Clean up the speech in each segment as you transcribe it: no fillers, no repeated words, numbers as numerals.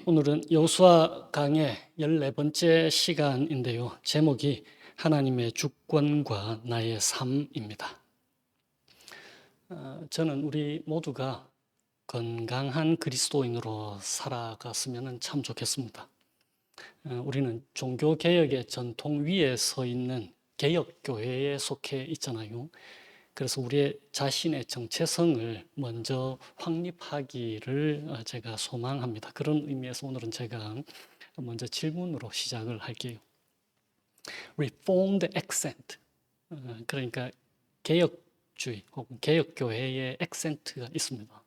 오늘은 여호수아 강의 14번째 시간인데요. 제목이 하나님의 주권과 나의 삶입니다. 저는 우리 모두가 건강한 그리스도인으로 살아갔으면 참 좋겠습니다. 우리는 종교개혁의 전통 위에 서 있는 개혁교회에 속해 있잖아요. 그래서 우리의 자신의 정체성을 먼저 확립하기를 제가 소망합니다. 그런 의미에서 오늘은 제가 먼저 질문으로 시작을 할게요. Reformed accent, 그러니까 개혁주의 혹은 개혁교회의 액센트가 있습니다.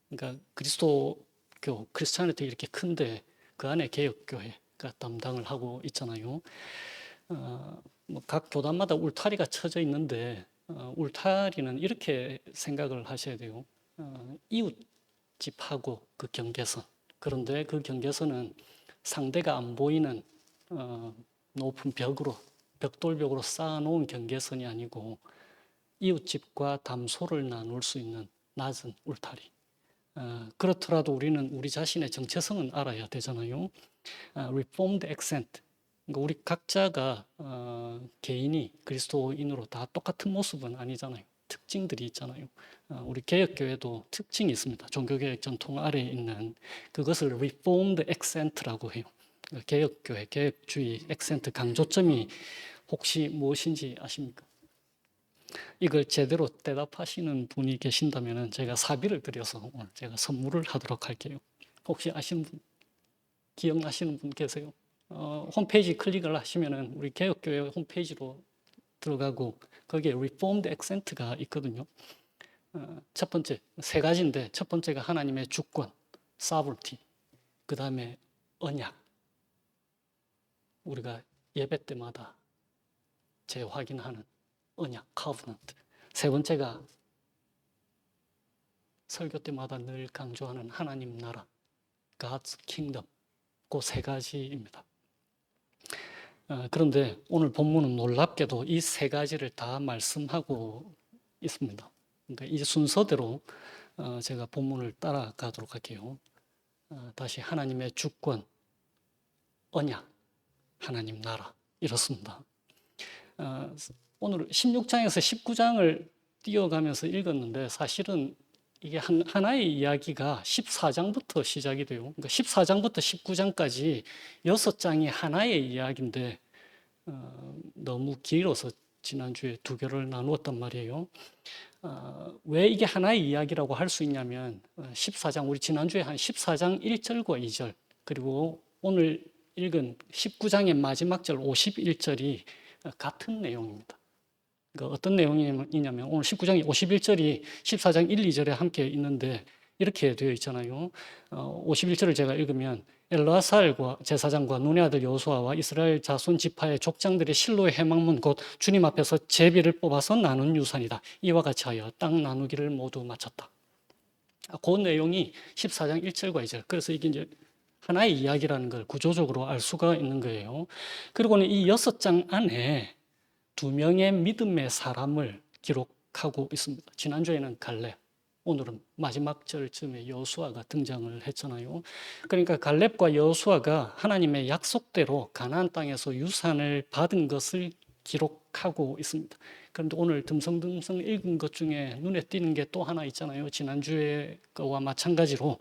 그러니까 그리스도교, 크리스찬리티 이렇게 큰데 그 안에 개혁교회가 담당을 하고 있잖아요. 각 교단마다 울타리가 쳐져 있는데 울타리는 이렇게 생각을 하셔야 돼요. 이웃집하고 그 경계선. 그런데 그 경계선은 상대가 안 보이는 높은 벽돌벽으로 쌓아놓은 경계선이 아니고 이웃집과 담소를 나눌 수 있는 낮은 울타리. 그렇더라도 우리는 우리 자신의 정체성은 알아야 되잖아요. Reformed accent. 그러니까 우리 각자가 개인이 그리스도인으로 다 똑같은 모습은 아니잖아요. 특징들이 있잖아요. 우리 개혁교회도 특징이 있습니다. 종교개혁 전통 아래에 있는 그것을 Reformed accent라고 해요. 개혁교회, 개혁주의 액센트 강조점이 혹시 무엇인지 아십니까? 이걸 제대로 대답하시는 분이 계신다면 제가 사비를 드려서 오늘 제가 선물을 하도록 할게요. 혹시 아시는 분, 기억나시는 분 계세요? 홈페이지 클릭을 하시면은 우리 개혁교회 홈페이지로 들어가고 거기에 Reformed accent가 있거든요. 첫 번째, 세 가지인데 첫 번째가 하나님의 주권, sovereignty. 그 다음에 언약. 우리가 예배 때마다 재확인하는 언약, covenant. 세 번째가 설교 때마다 늘 강조하는 하나님 나라, God's kingdom. 그 세 가지입니다. 그런데 오늘 본문은 놀랍게도 이 세 가지를 다 말씀하고 있습니다. 그러니까 이 순서대로 제가 본문을 따라가도록 할게요. 다시 하나님의 주권, 언약, 하나님 나라 이렇습니다. 오늘 16장에서 19장을 띄어가면서 읽었는데 사실은 이게 하나의 이야기가 14장부터 시작이 돼요. 그러니까 14장부터 19장까지 6장이 하나의 이야기인데 너무 길어서 지난주에 두 개를 나누었단 말이에요. 왜 이게 하나의 이야기라고 할 수 있냐면 14장, 우리 지난주에 한 14장 1절과 2절 그리고 오늘 읽은 19장의 마지막 절 51절이 같은 내용입니다. 그러니까 어떤 내용이냐면 오늘 19장 51절이 14장 1, 2절에 함께 있는데 이렇게 되어 있잖아요. 51절을 제가 읽으면 엘르아살과 제사장과 눈의 아들 여호수아와 이스라엘 자손 지파의 족장들이 실로의 회막문 곧 주님 앞에서 제비를 뽑아서 나눈 유산이다. 이와 같이 하여 땅 나누기를 모두 마쳤다. 그 내용이 14장 1절과 2절. 그래서 이게 이제 하나의 이야기라는 걸 구조적으로 알 수가 있는 거예요. 그리고는 이 6장 안에 두 명의 믿음의 사람을 기록하고 있습니다. 지난주에는 갈렙, 오늘은 마지막 절쯤에 여호수아가 등장을 했잖아요. 그러니까 갈렙과 여호수아가 하나님의 약속대로 가나안 땅에서 유산을 받은 것을 기록하고 있습니다. 그런데 오늘 듬성듬성 읽은 것 중에 눈에 띄는 게 또 하나 있잖아요. 지난주에 거와 마찬가지로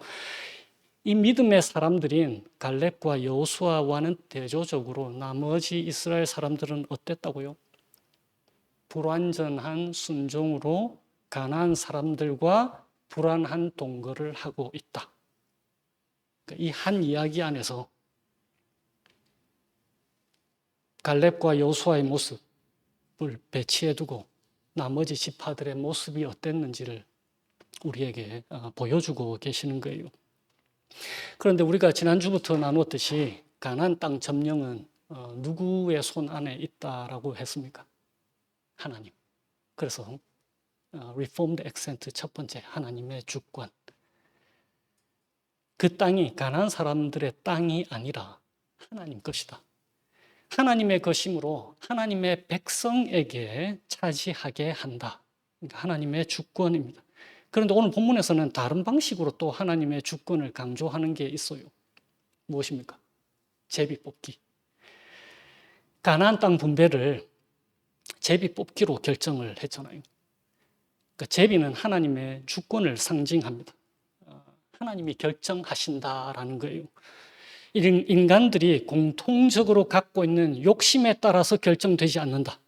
이 믿음의 사람들인 갈렙과 여호수아와는 대조적으로 나머지 이스라엘 사람들은 어땠다고요? 불완전한 순종으로 가나안 사람들과 불안한 동거를 하고 있다. 이 한 이야기 안에서 갈렙과 여호수아의 모습을 배치해 두고 나머지 지파들의 모습이 어땠는지를 우리에게 보여주고 계시는 거예요. 그런데 우리가 지난주부터 나누었듯이 가나안 땅 점령은 누구의 손 안에 있다라고 했습니까? 하나님. 그래서 Reformed accent 첫 번째 하나님의 주권. 그 땅이 가나안 사람들의 땅이 아니라 하나님 것이다. 하나님의 것이므로 하나님의 백성에게 차지하게 한다. 그러니까 하나님의 주권입니다. 그런데 오늘 본문에서는 다른 방식으로 또 하나님의 주권을 강조하는 게 있어요. 무엇입니까? 제비 뽑기. 가나안 땅 분배를 제비 뽑기로 결정을 했잖아요. 그러니까 제비는 하나님의 주권을 상징합니다. 하나님이 결정하신다라는 거예요. 인간들이 공통적으로 갖고 있는 욕심에 따라서 결정되지 않는다.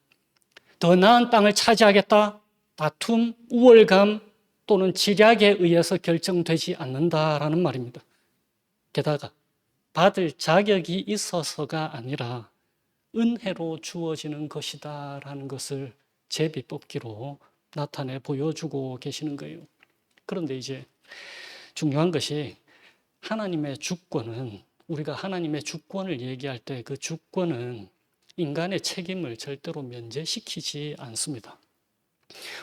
더 나은 땅을 차지하겠다, 다툼, 우월감 또는 지략에 의해서 결정되지 않는다라는 말입니다. 게다가 받을 자격이 있어서가 아니라 은혜로 주어지는 것이다라는 것을 제비 뽑기로 나타내 보여주고 계시는 거예요. 그런데 이제 중요한 것이 하나님의 주권은, 우리가 하나님의 주권을 얘기할 때 그 주권은 인간의 책임을 절대로 면제시키지 않습니다.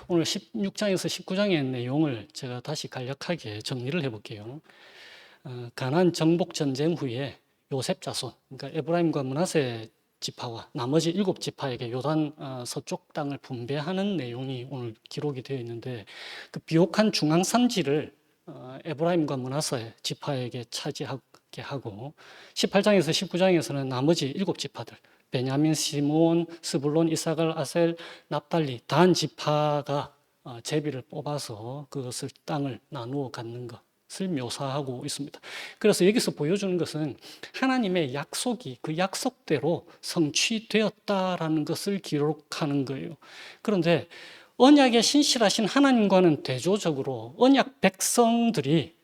오늘 16장에서 19장의 내용을 제가 다시 간략하게 정리를 해볼게요. 가나안 정복 전쟁 후에 요셉 자손, 그러니까 에브라임과 므낫세 지파와 나머지 7지파에게 요단 서쪽 땅을 분배하는 내용이 오늘 기록이 되어 있는데, 그 비옥한 중앙 산지를 에브라임과 므낫세 지파에게 차지하게 하고, 18장에서 19장에서는 나머지 7지파들 베냐민, 시므온, 스불론, 이사갈, 아셀, 납달리, 단 지파가 제비를 뽑아서 그것을 땅을 나누어 갖는 것을 묘사하고 있습니다. 그래서 여기서 보여주는 것은 하나님의 약속이 그 약속대로 성취되었다라는 것을 기록하는 거예요. 그런데 언약에 신실하신 하나님과는 대조적으로 언약 백성들이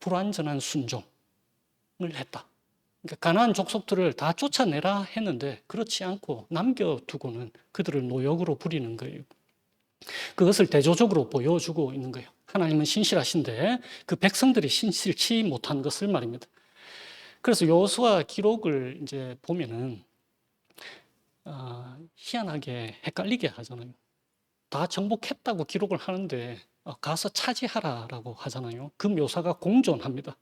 불완전한 순종을 했다. 그러니까 가나안 족속들을 다 쫓아내라 했는데 그렇지 않고 남겨두고는 그들을 노역으로 부리는 거예요. 그것을 대조적으로 보여주고 있는 거예요. 하나님은 신실하신데 그 백성들이 신실치 못한 것을 말입니다. 그래서 여호수아 기록을 이제 보면은 희한하게 헷갈리게 하잖아요. 다 정복했다고 기록을 하는데 가서 차지하라라고 하잖아요. 그 묘사가 공존합니다.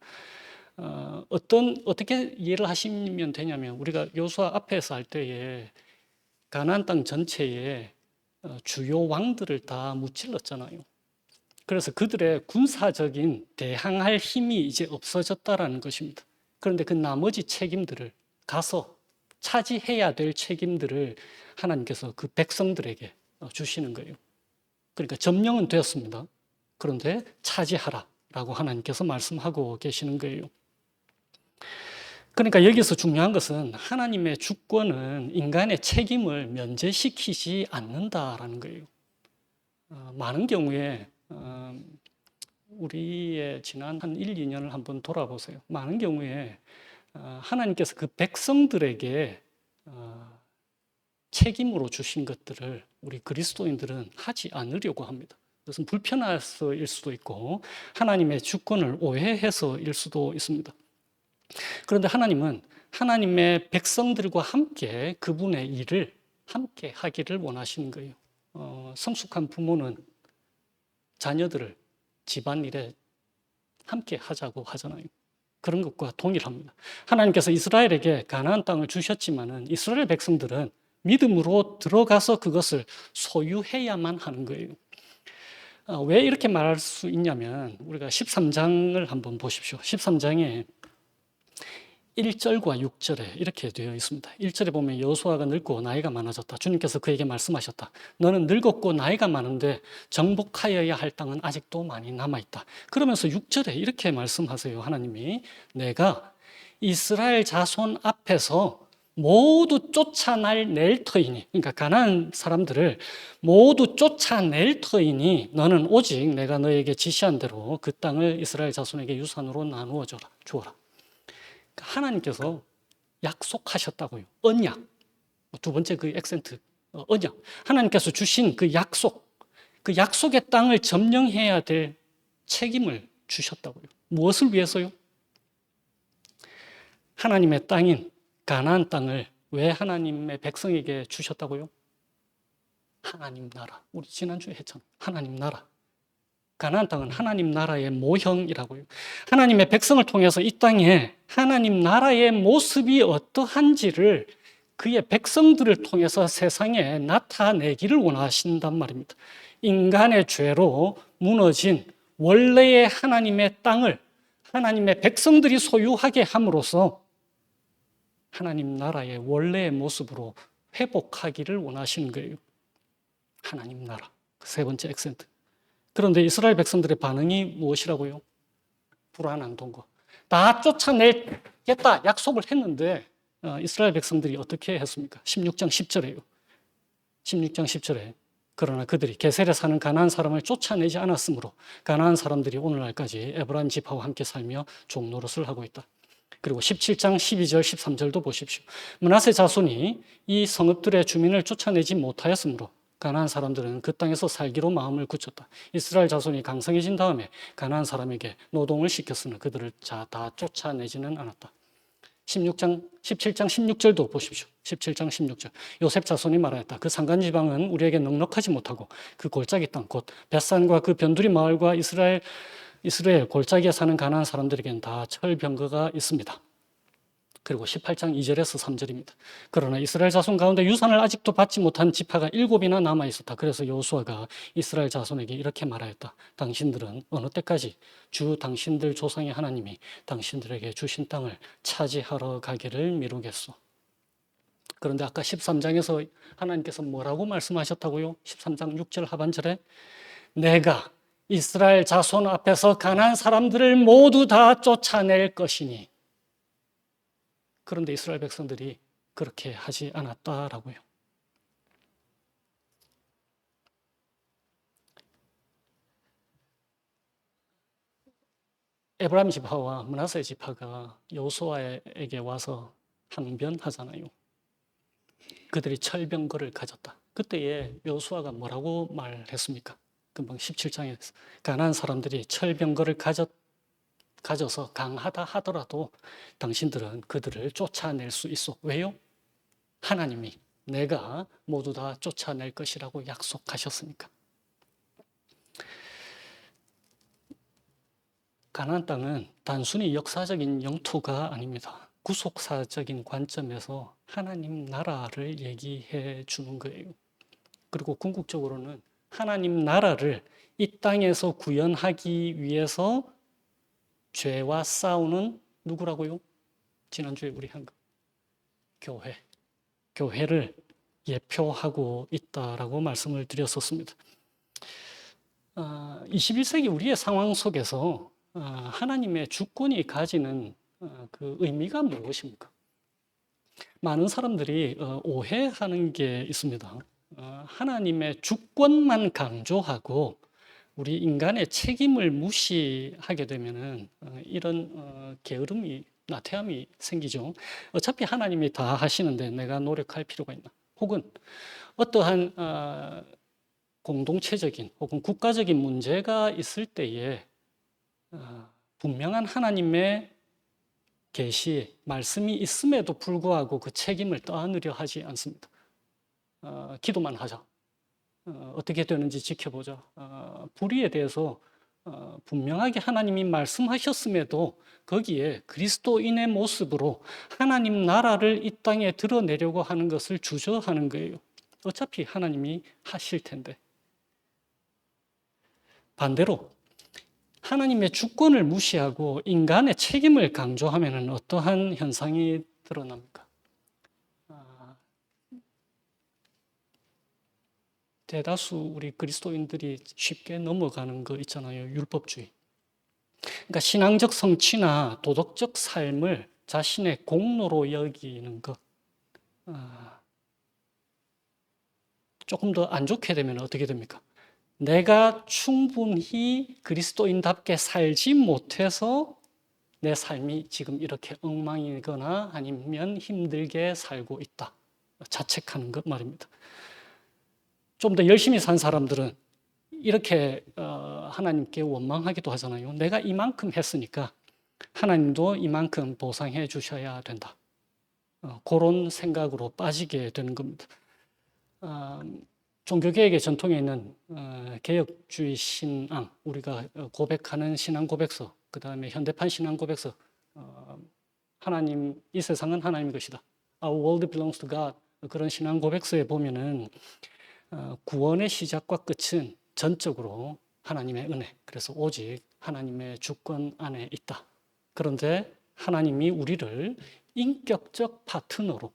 어떻게 이해를 하시면 되냐면, 우리가 여호수아 앞에서 할 때에 가나안 땅 전체에 주요 왕들을 다 무찔렀잖아요. 그래서 그들의 군사적인 대항할 힘이 이제 없어졌다라는 것입니다. 그런데 그 나머지 책임들을, 가서 차지해야 될 책임들을 하나님께서 그 백성들에게 주시는 거예요. 그러니까 점령은 되었습니다. 그런데 차지하라라고 하나님께서 말씀하고 계시는 거예요. 그러니까 여기서 중요한 것은 하나님의 주권은 인간의 책임을 면제시키지 않는다라는 거예요. 많은 경우에 우리의 지난 한 1, 2년을 한번 돌아보세요. 많은 경우에 하나님께서 그 백성들에게 책임으로 주신 것들을 우리 그리스도인들은 하지 않으려고 합니다. 그것은 불편해서일 수도 있고 하나님의 주권을 오해해서일 수도 있습니다. 그런데 하나님은 하나님의 백성들과 함께 그분의 일을 함께 하기를 원하시는 거예요. 성숙한 부모는 자녀들을 집안일에 함께 하자고 하잖아요. 그런 것과 동일합니다. 하나님께서 이스라엘에게 가나안 땅을 주셨지만은 이스라엘 백성들은 믿음으로 들어가서 그것을 소유해야만 하는 거예요. 왜 이렇게 말할 수 있냐면, 우리가 13장을 한번 보십시오. 13장에 1절과 6절에 이렇게 되어 있습니다. 1절에 보면 여호수아가 늙고 나이가 많아졌다. 주님께서 그에게 말씀하셨다. 너는 늙었고 나이가 많은데 정복하여야 할 땅은 아직도 많이 남아있다. 그러면서 6절에 이렇게 말씀하세요. 하나님이 내가 이스라엘 자손 앞에서 모두 쫓아낼 터이니, 그러니까 가나안 사람들을 모두 쫓아낼 터이니 너는 오직 내가 너에게 지시한 대로 그 땅을 이스라엘 자손에게 유산으로 나누어 주어라. 하나님께서 약속하셨다고요. 언약. 두 번째 그 액센트, 언약. 하나님께서 주신 그 약속, 그 약속의 땅을 점령해야 될 책임을 주셨다고요. 무엇을 위해서요? 하나님의 땅인 가나안 땅을 왜 하나님의 백성에게 주셨다고요? 하나님 나라. 우리 지난주에 했잖아요. 하나님 나라. 가나안 땅은 하나님 나라의 모형이라고요. 하나님의 백성을 통해서 이 땅에 하나님 나라의 모습이 어떠한지를 그의 백성들을 통해서 세상에 나타내기를 원하신단 말입니다. 인간의 죄로 무너진 원래의 하나님의 땅을 하나님의 백성들이 소유하게 함으로써 하나님 나라의 원래의 모습으로 회복하기를 원하시는 거예요. 하나님 나라. 세 번째 액센트. 그런데 이스라엘 백성들의 반응이 무엇이라고요? 불안한 동거. 다 쫓아내겠다 약속을 했는데 이스라엘 백성들이 어떻게 했습니까? 16장 10절에요. 16장 10절에 그러나 그들이 게셀에 사는 가나안 사람을 쫓아내지 않았으므로 가나안 사람들이 오늘날까지 에브라임 지파와 함께 살며 종노릇을 하고 있다. 그리고 17장 12절 13절도 보십시오. 므낫세 자손이 이 성읍들의 주민을 쫓아내지 못하였으므로 가나안 사람들은 그 땅에서 살기로 마음을 굳혔다. 이스라엘 자손이 강성해진 다음에 가나안 사람에게 노동을 시켰으나 그들을 다 쫓아내지는 않았다. 17장 16절도 보십시오. 17장 16절. 요셉 자손이 말하였다. 그 산간 지방은 우리에게 넉넉하지 못하고 그 골짜기 땅 곧 벳산과 그 변두리 마을과 이스라엘 골짜기에 사는 가나안 사람들에게는 다 철병거가 있습니다. 그리고 18장 2절에서 3절입니다. 그러나 이스라엘 자손 가운데 유산을 아직도 받지 못한 지파가 7이나 남아 있었다. 그래서 여호수아가 이스라엘 자손에게 이렇게 말하였다. 당신들은 어느 때까지 주 당신들 조상의 하나님이 당신들에게 주신 땅을 차지하러 가기를 미루겠소. 그런데 아까 13장에서 하나님께서 뭐라고 말씀하셨다고요? 13장 6절 하반절에 내가 이스라엘 자손 앞에서 가나안 사람들을 모두 다 쫓아낼 것이니. 그런데 이스라엘 백성들이 그렇게 하지 않았다라고요. 에브라임 지파와 므낫세 지파가 여호수아에게 와서 항변하잖아요. 그들이 철병거를 가졌다. 그때에 여호수아가 뭐라고 말했습니까? 금방 17장에 가나안 사람들이 철병거를 가져서 강하다 하더라도 당신들은 그들을 쫓아낼 수 있어. 왜요? 하나님이 내가 모두 다 쫓아낼 것이라고 약속하셨으니까. 가나안 땅은 단순히 역사적인 영토가 아닙니다. 구속사적인 관점에서 하나님 나라를 얘기해 주는 거예요. 그리고 궁극적으로는 하나님 나라를 이 땅에서 구현하기 위해서 죄와 싸우는 누구라고요? 지난주에 우리 한 거. 교회를 예표하고 있다라고 말씀을 드렸었습니다. 21세기 우리의 상황 속에서 하나님의 주권이 가지는 그 의미가 무엇입니까? 많은 사람들이 오해하는 게 있습니다. 하나님의 주권만 강조하고 우리 인간의 책임을 무시하게 되면은 이런 게으름이 나태함이 생기죠. 어차피 하나님이 다 하시는데 내가 노력할 필요가 있나? 혹은 어떠한 공동체적인 혹은 국가적인 문제가 있을 때에 분명한 하나님의 계시, 말씀이 있음에도 불구하고 그 책임을 떠안으려 하지 않습니다. 기도만 하자. 어떻게 되는지 지켜보자. 불의에 대해서 분명하게 하나님이 말씀하셨음에도 거기에 그리스도인의 모습으로 하나님 나라를 이 땅에 드러내려고 하는 것을 주저하는 거예요. 어차피 하나님이 하실 텐데. 반대로 하나님의 주권을 무시하고 인간의 책임을 강조하면 어떠한 현상이 드러납니까? 대다수 우리 그리스도인들이 쉽게 넘어가는 거 있잖아요. 율법주의. 그러니까 신앙적 성취나 도덕적 삶을 자신의 공로로 여기는 것. 조금 더 안 좋게 되면 어떻게 됩니까? 내가 충분히 그리스도인답게 살지 못해서 내 삶이 지금 이렇게 엉망이거나 아니면 힘들게 살고 있다. 자책하는 것 말입니다. 좀 더 열심히 산 사람들은 이렇게 하나님께 원망하기도 하잖아요. 내가 이만큼 했으니까 하나님도 이만큼 보상해 주셔야 된다. 그런 생각으로 빠지게 되는 겁니다. 종교개혁의 전통에 있는 개혁주의 신앙, 우리가 고백하는 신앙 고백서, 그 다음에 현대판 신앙 고백서, 하나님, 이 세상은 하나님의 것이다. Our world belongs to God. 그런 신앙 고백서에 보면은 구원의 시작과 끝은 전적으로 하나님의 은혜, 그래서 오직 하나님의 주권 안에 있다. 그런데 하나님이 우리를 인격적 파트너로,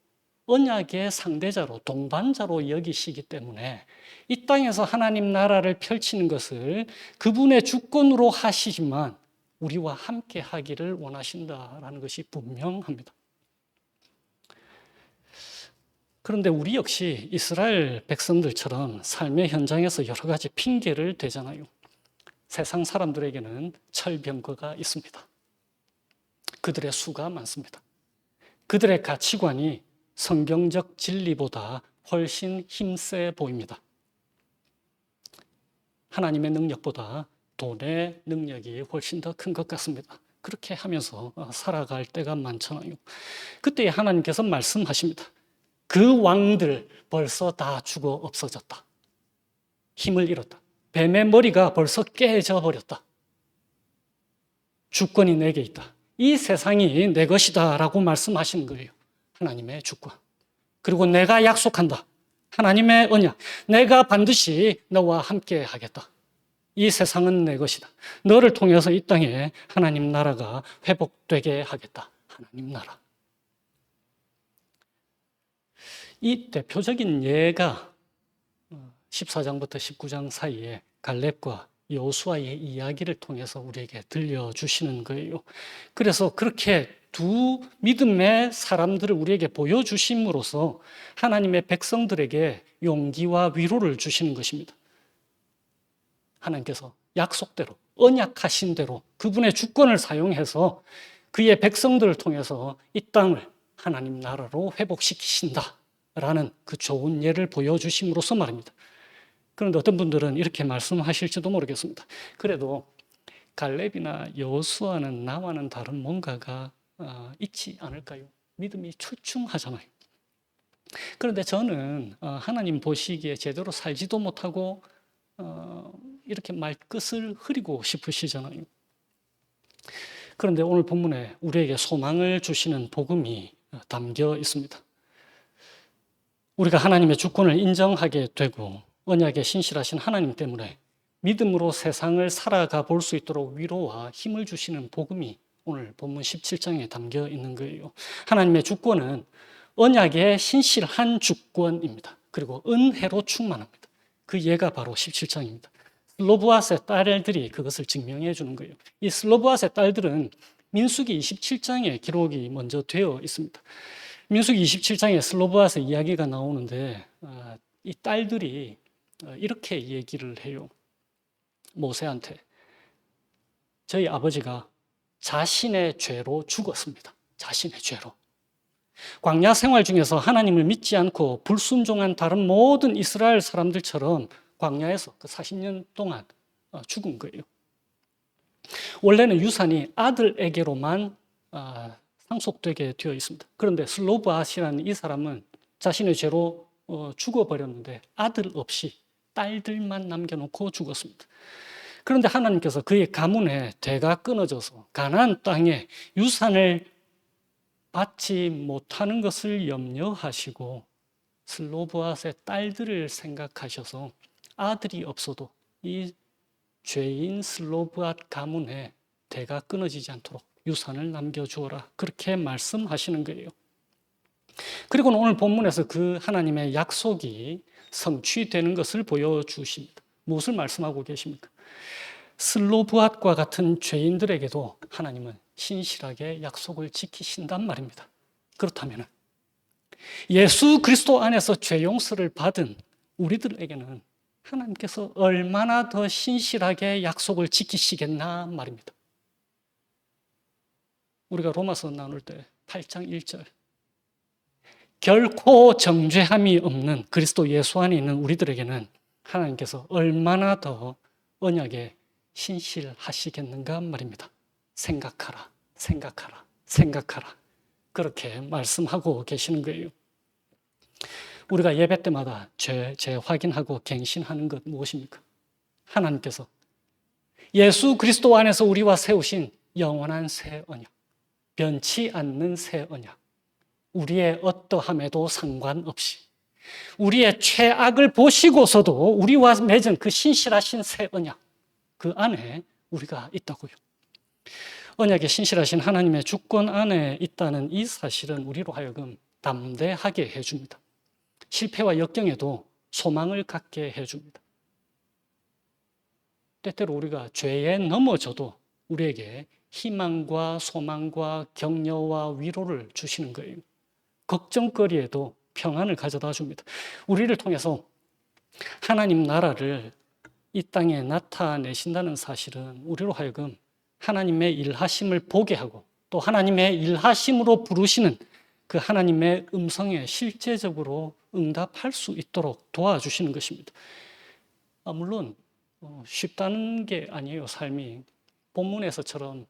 언약의 상대자로, 동반자로 여기시기 때문에 이 땅에서 하나님 나라를 펼치는 것을 그분의 주권으로 하시지만 우리와 함께 하기를 원하신다라는 것이 분명합니다. 그런데 우리 역시 이스라엘 백성들처럼 삶의 현장에서 여러 가지 핑계를 대잖아요. 세상 사람들에게는 철병거가 있습니다. 그들의 수가 많습니다. 그들의 가치관이 성경적 진리보다 훨씬 힘세 보입니다. 하나님의 능력보다 돈의 능력이 훨씬 더 큰 것 같습니다. 그렇게 하면서 살아갈 때가 많잖아요. 그때 하나님께서 말씀하십니다. 그 왕들 벌써 다 죽어 없어졌다. 힘을 잃었다. 뱀의 머리가 벌써 깨져 버렸다. 주권이 내게 있다. 이 세상이 내 것이다 라고 말씀하시는 거예요. 하나님의 주권. 그리고 내가 약속한다. 하나님의 언약. 내가 반드시 너와 함께 하겠다. 이 세상은 내 것이다. 너를 통해서 이 땅에 하나님 나라가 회복되게 하겠다. 하나님 나라. 이 대표적인 예가 14장부터 19장 사이에 갈렙과 여호수아의 이야기를 통해서 우리에게 들려주시는 거예요. 그래서 그렇게 두 믿음의 사람들을 우리에게 보여주심으로써 하나님의 백성들에게 용기와 위로를 주시는 것입니다. 하나님께서 약속대로, 언약하신 대로 그분의 주권을 사용해서 그의 백성들을 통해서 이 땅을 하나님 나라로 회복시키신다라는 그 좋은 예를 보여주심으로써 말입니다. 그런데 어떤 분들은 이렇게 말씀하실지도 모르겠습니다. 그래도 갈렙이나 여호수아는 나와는 다른 뭔가가 있지 않을까요? 믿음이 출중하잖아요. 그런데 저는 하나님 보시기에 제대로 살지도 못하고 이렇게 말끝을 흐리고 싶으시잖아요. 그런데 오늘 본문에 우리에게 소망을 주시는 복음이 담겨 있습니다. 우리가 하나님의 주권을 인정하게 되고 언약에 신실하신 하나님 때문에 믿음으로 세상을 살아가 볼 수 있도록 위로와 힘을 주시는 복음이 오늘 본문 17장에 담겨 있는 거예요. 하나님의 주권은 언약의 신실한 주권입니다. 그리고 은혜로 충만합니다. 그 예가 바로 17장입니다. 슬로브앗의 딸들이 그것을 증명해 주는 거예요. 이 슬로브앗의 딸들은 민수기 27장에 기록이 먼저 되어 있습니다. 민수기 27장에 슬로브앗의 이야기가 나오는데 이 딸들이 이렇게 얘기를 해요. 모세한테 저희 아버지가 자신의 죄로 죽었습니다. 자신의 죄로. 광야 생활 중에서 하나님을 믿지 않고 불순종한 다른 모든 이스라엘 사람들처럼 광야에서 그 40년 동안 죽은 거예요. 원래는 유산이 아들에게로만 상속되게 되어 있습니다. 그런데 슬로브앗이라는 이 사람은 자신의 죄로 죽어버렸는데 아들 없이 딸들만 남겨놓고 죽었습니다. 그런데 하나님께서 그의 가문의 대가 끊어져서 가나안 땅에 유산을 받지 못하는 것을 염려하시고 슬로브앗의 딸들을 생각하셔서 아들이 없어도 이 죄인 슬로브앗 가문에 대가 끊어지지 않도록 유산을 남겨주어라. 그렇게 말씀하시는 거예요. 그리고 오늘 본문에서 그 하나님의 약속이 성취되는 것을 보여주십니다. 무엇을 말씀하고 계십니까? 슬로브앗과 같은 죄인들에게도 하나님은 신실하게 약속을 지키신단 말입니다. 그렇다면 예수 그리스도 안에서 죄 용서를 받은 우리들에게는 하나님께서 얼마나 더 신실하게 약속을 지키시겠나 말입니다. 우리가 로마서 나눌 때 8장 1절 결코 정죄함이 없는 그리스도 예수 안에 있는 우리들에게는 하나님께서 얼마나 더 언약에 신실하시겠는가 말입니다. 생각하라, 생각하라, 생각하라. 그렇게 말씀하고 계시는 거예요. 우리가 예배 때마다 재확인하고 갱신하는 것 무엇입니까? 하나님께서 예수 그리스도 안에서 우리와 세우신 영원한 새 언약, 변치 않는 새 언약, 우리의 어떠함에도 상관없이 우리의 최악을 보시고서도 우리와 맺은 그 신실하신 새 언약, 그 안에 우리가 있다고요. 언약에 신실하신 하나님의 주권 안에 있다는 이 사실은 우리로 하여금 담대하게 해줍니다. 실패와 역경에도 소망을 갖게 해줍니다. 때때로 우리가 죄에 넘어져도 우리에게 희망과 소망과 격려와 위로를 주시는 거예요. 걱정거리에도 평안을 가져다 줍니다. 우리를 통해서 하나님 나라를 이 땅에 나타내신다는 사실은 우리로 하여금 하나님의 일하심을 보게 하고 또 하나님의 일하심으로 부르시는 그 하나님의 음성에 실제적으로 응답할 수 있도록 도와주시는 것입니다. 물론 쉽다는 게 아니에요. 삶이 본문에서처럼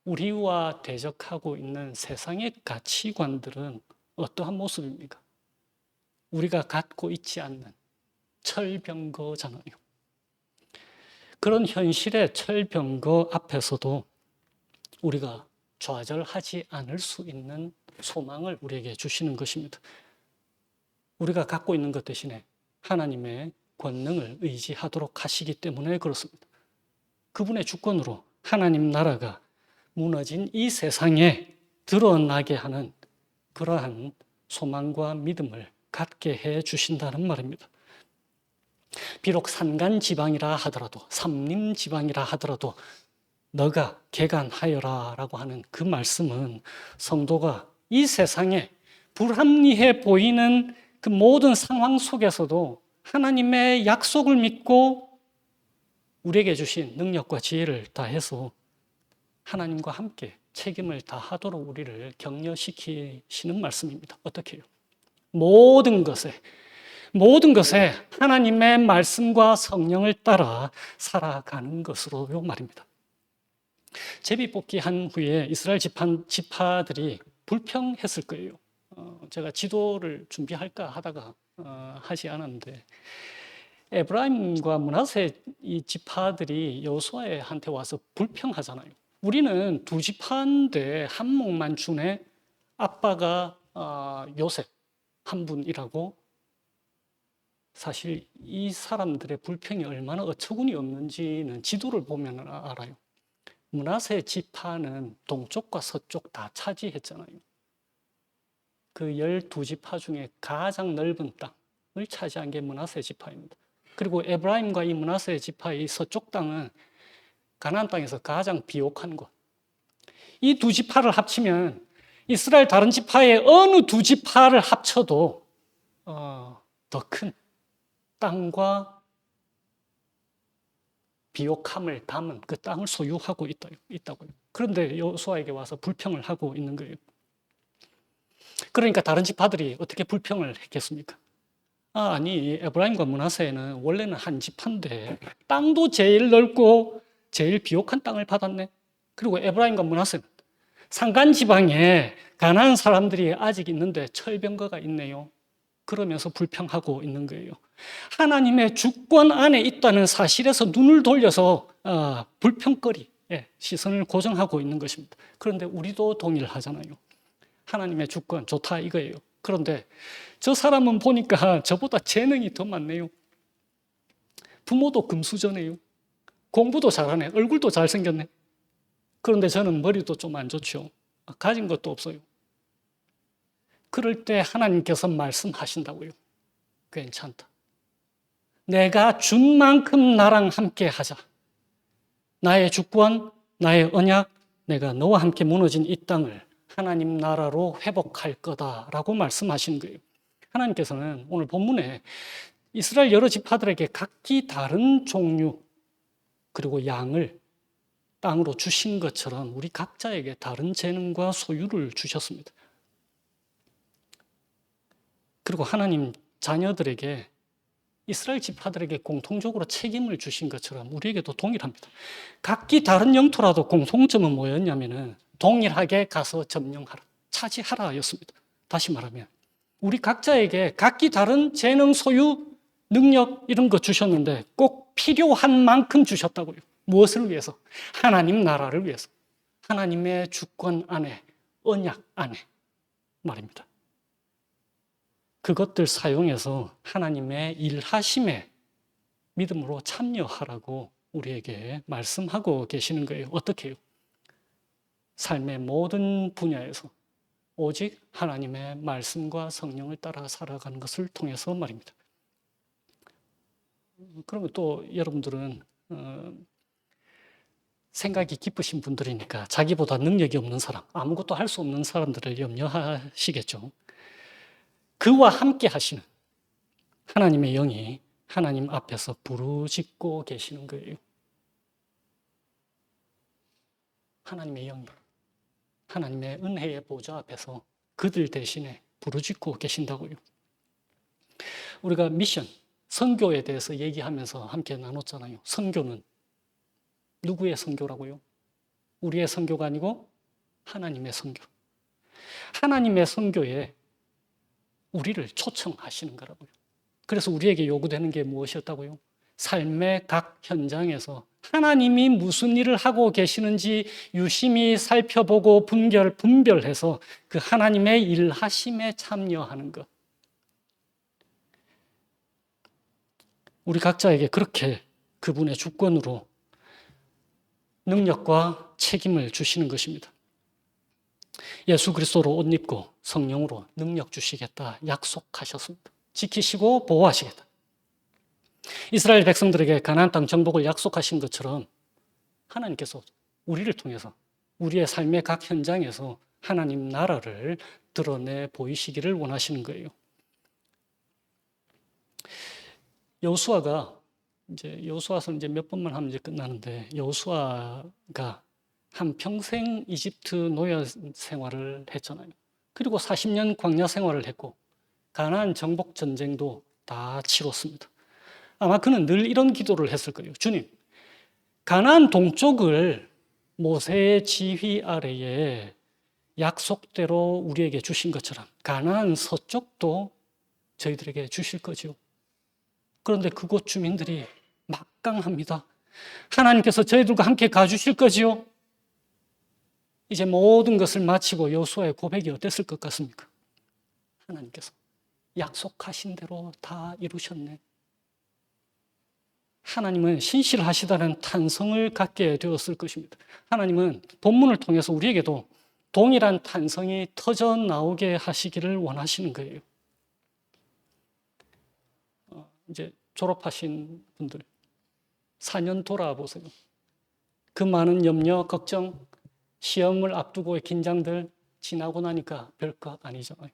우리와 대적하고 있는 세상의 가치관들은 어떠한 모습입니까? 우리가 갖고 있지 않는 철병거잖아요. 그런 현실의 철병거 앞에서도 우리가 좌절하지 않을 수 있는 소망을 우리에게 주시는 것입니다. 우리가 갖고 있는 것 대신에 하나님의 권능을 의지하도록 하시기 때문에 그렇습니다. 그분의 주권으로 하나님 나라가 무너진 이 세상에 드러나게 하는 그러한 소망과 믿음을 갖게 해 주신다는 말입니다. 비록 산간지방이라 하더라도 삼림지방이라 하더라도 너가 개간하여라 라고 하는 그 말씀은 성도가 이 세상에 불합리해 보이는 그 모든 상황 속에서도 하나님의 약속을 믿고 우리에게 주신 능력과 지혜를 다해서 하나님과 함께 책임을 다하도록 우리를 격려시키시는 말씀입니다. 어떻게 해요? 모든 것에 하나님의 말씀과 성령을 따라 살아가는 것으로요 말입니다. 제비뽑기 한 후에 이스라엘 지파들이 불평했을 거예요. 제가 지도를 준비할까 하다가 하지 않았는데 에브라임과 므낫세 이 지파들이 여호수아한테 와서 불평하잖아요. 우리는 두 지파인데 한 목만 주네. 아빠가 요셉 한 분이라고. 사실 이 사람들의 불평이 얼마나 어처구니 없는지는 지도를 보면 알아요. 므낫세 지파는 동쪽과 서쪽 다 차지했잖아요. 그 12지파 중에 가장 넓은 땅을 차지한 게 므낫세 지파입니다. 그리고 에브라임과 이 므낫세 지파의 서쪽 땅은 가나안 땅에서 가장 비옥한 곳. 이 두 지파를 합치면 이스라엘 다른 지파의 어느 두 지파를 합쳐도 더 큰 땅과 비옥함을 담은 그 땅을 소유하고 있다고요. 그런데 여호수아에게 와서 불평을 하고 있는 거예요. 그러니까 다른 지파들이 어떻게 불평을 했겠습니까? 아니 에브라임과 므낫세는 원래는 한 지파인데 땅도 제일 넓고 제일 비옥한 땅을 받았네. 그리고 에브라임과 므낫세는 산간 지방에 가나안 사람들이 아직 있는데 철병거가 있네요. 그러면서 불평하고 있는 거예요. 하나님의 주권 안에 있다는 사실에서 눈을 돌려서 불평거리에 시선을 고정하고 있는 것입니다. 그런데 우리도 동일하잖아요. 하나님의 주권 좋다 이거예요. 그런데 저 사람은 보니까 저보다 재능이 더 많네요. 부모도 금수저네요. 공부도 잘하네. 얼굴도 잘생겼네. 그런데 저는 머리도 좀 안 좋죠. 가진 것도 없어요. 그럴 때 하나님께서 말씀하신다고요. 괜찮다. 내가 준 만큼 나랑 함께 하자. 나의 주권, 나의 언약, 내가 너와 함께 무너진 이 땅을 하나님 나라로 회복할 거다라고 말씀하시는 거예요. 하나님께서는 오늘 본문에 이스라엘 여러 지파들에게 각기 다른 종류 그리고 양을 땅으로 주신 것처럼 우리 각자에게 다른 재능과 소유를 주셨습니다. 그리고 하나님 자녀들에게 이스라엘 지파들에게 공통적으로 책임을 주신 것처럼 우리에게도 동일합니다. 각기 다른 영토라도 공통점은 뭐였냐면은 동일하게 가서 점령하라, 차지하라 였습니다. 다시 말하면 우리 각자에게 각기 다른 재능, 소유, 능력 이런 거 주셨는데 꼭 필요한 만큼 주셨다고요. 무엇을 위해서? 하나님 나라를 위해서. 하나님의 주권 안에, 언약 안에 말입니다. 그것들 사용해서 하나님의 일하심에 믿음으로 참여하라고 우리에게 말씀하고 계시는 거예요. 어떻게 해요? 삶의 모든 분야에서 오직 하나님의 말씀과 성령을 따라 살아가는 것을 통해서 말입니다. 그러면 또 여러분들은 생각이 깊으신 분들이니까 자기보다 능력이 없는 사람, 아무것도 할 수 없는 사람들을 염려하시겠죠. 그와 함께 하시는 하나님의 영이 하나님 앞에서 부르짖고 계시는 거예요. 하나님의 영이 하나님의 은혜의 보좌 앞에서 그들 대신에 부르짖고 계신다고요. 우리가 미션, 선교에 대해서 얘기하면서 함께 나눴잖아요. 선교는 누구의 선교라고요? 우리의 선교가 아니고 하나님의 선교. 하나님의 선교에 우리를 초청하시는 거라고요. 그래서 우리에게 요구되는 게 무엇이었다고요? 삶의 각 현장에서 하나님이 무슨 일을 하고 계시는지 유심히 살펴보고 분별해서 그 하나님의 일하심에 참여하는 것. 우리 각자에게 그렇게 그분의 주권으로 능력과 책임을 주시는 것입니다. 예수 그리스도로 옷 입고 성령으로 능력 주시겠다 약속하셨습니다. 지키시고 보호하시겠다. 이스라엘 백성들에게 가나안 땅 정복을 약속하신 것처럼 하나님께서 우리를 통해서 우리의 삶의 각 현장에서 하나님 나라를 드러내 보이시기를 원하시는 거예요. 여호수아서는 이제 몇 번만 하면 이제 끝나는데, 여호수아가 한 평생 이집트 노예 생활을 했잖아요. 그리고 40년 광야 생활을 했고 가나안 정복 전쟁도 다 치렀습니다. 아마 그는 늘 이런 기도를 했을 거예요. 주님, 가나안 동쪽을 모세의 지휘 아래에 약속대로 우리에게 주신 것처럼 가나안 서쪽도 저희들에게 주실 거지요. 그런데 그곳 주민들이 막강합니다. 하나님께서 저희들과 함께 가주실 거지요. 이제 모든 것을 마치고 여호수아의 고백이 어땠을 것 같습니까? 하나님께서 약속하신 대로 다 이루셨네. 하나님은 신실하시다는 탄성을 갖게 되었을 것입니다. 하나님은 본문을 통해서 우리에게도 동일한 탄성이 터져 나오게 하시기를 원하시는 거예요. 이제 졸업하신 분들 4년 돌아보세요. 그 많은 염려, 걱정, 시험을 앞두고의 긴장들 지나고 나니까 별것 아니잖아요.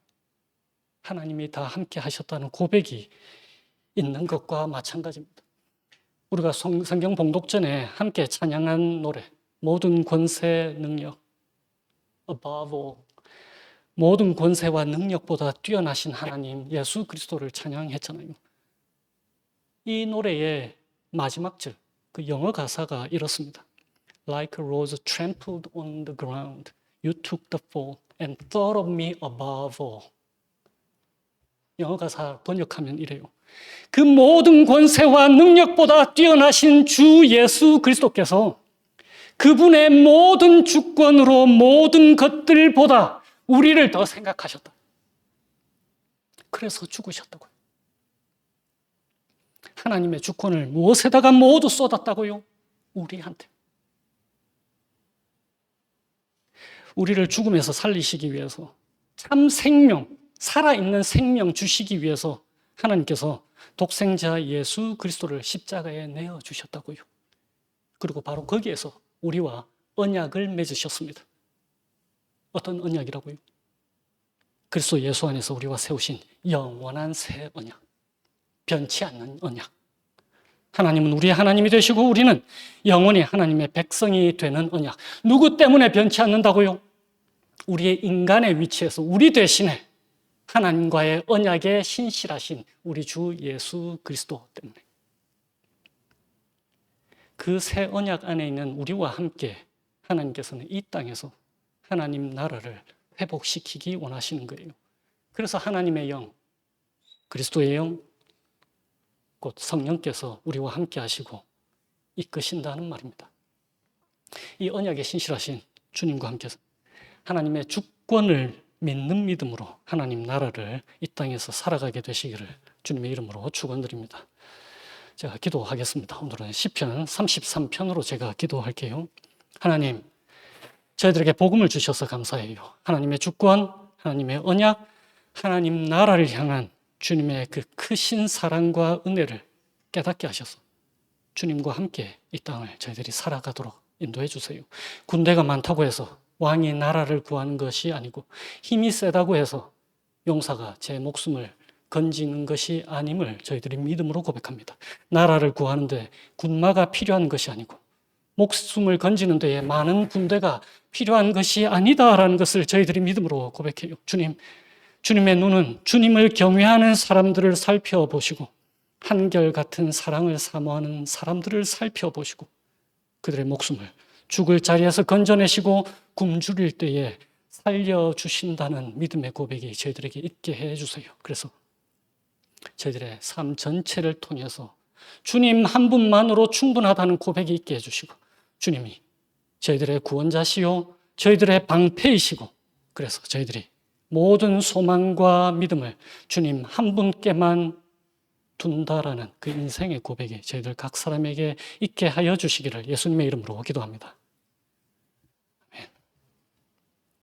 하나님이 다 함께 하셨다는 고백이 있는 것과 마찬가지입니다. 우리가 성경 봉독 전에 함께 찬양한 노래, 모든 권세, 능력, above all, 모든 권세와 능력보다 뛰어나신 하나님 예수 그리스도를 찬양했잖아요. 이 노래의 마지막 절, 그 영어 가사가 이렇습니다. Like a rose trampled on the ground, you took the fall and thought of me above all. 영어 가사 번역하면 이래요. 그 모든 권세와 능력보다 뛰어나신 주 예수 그리스도께서 그분의 모든 주권으로 모든 것들보다 우리를 더 생각하셨다. 그래서 죽으셨다고요. 하나님의 주권을 무엇에다가 모두 쏟았다고요? 우리한테. 우리를 죽음에서 살리시기 위해서 참 생명, 살아있는 생명 주시기 위해서 하나님께서 독생자 예수 그리스도를 십자가에 내어주셨다고요. 그리고 바로 거기에서 우리와 언약을 맺으셨습니다. 어떤 언약이라고요? 그리스도 예수 안에서 우리와 세우신 영원한 새 언약, 변치 않는 언약. 하나님은 우리의 하나님이 되시고 우리는 영원히 하나님의 백성이 되는 언약. 누구 때문에 변치 않는다고요? 우리의 인간의 위치에서 우리 대신에 하나님과의 언약에 신실하신 우리 주 예수 그리스도 때문에. 그 새 언약 안에 있는 우리와 함께 하나님께서는 이 땅에서 하나님 나라를 회복시키기 원하시는 거예요. 그래서 하나님의 영, 그리스도의 영, 곧 성령께서 우리와 함께 하시고 이끄신다는 말입니다. 이 언약에 신실하신 주님과 함께 하나님의 주권을 믿는 믿음으로 하나님 나라를 이 땅에서 살아가게 되시기를 주님의 이름으로 축원드립니다. 제가 기도하겠습니다. 오늘은 시편 33편으로 제가 기도할게요. 하나님, 저희들에게 복음을 주셔서 감사해요. 하나님의 주권, 하나님의 언약, 하나님 나라를 향한 주님의 그 크신 사랑과 은혜를 깨닫게 하셔서 주님과 함께 이 땅을 저희들이 살아가도록 인도해 주세요. 군대가 많다고 해서 왕이 나라를 구하는 것이 아니고 힘이 세다고 해서 용사가 제 목숨을 건지는 것이 아님을 저희들이 믿음으로 고백합니다. 나라를 구하는데 군마가 필요한 것이 아니고 목숨을 건지는 데에 많은 군대가 필요한 것이 아니다라는 것을 저희들이 믿음으로 고백해요. 주님, 주님의 눈은 주님을 경외하는 사람들을 살펴보시고 한결같은 사랑을 사모하는 사람들을 살펴보시고 그들의 목숨을 죽을 자리에서 건져내시고 굶주릴 때에 살려주신다는 믿음의 고백이 저희들에게 있게 해주세요. 그래서 저희들의 삶 전체를 통해서 주님 한 분만으로 충분하다는 고백이 있게 해주시고 주님이 저희들의 구원자시요 저희들의 방패이시고 그래서 저희들이 모든 소망과 믿음을 주님 한 분께만 둔다라는 그 인생의 고백이 저희들 각 사람에게 있게 하여 주시기를 예수님의 이름으로 기도합니다.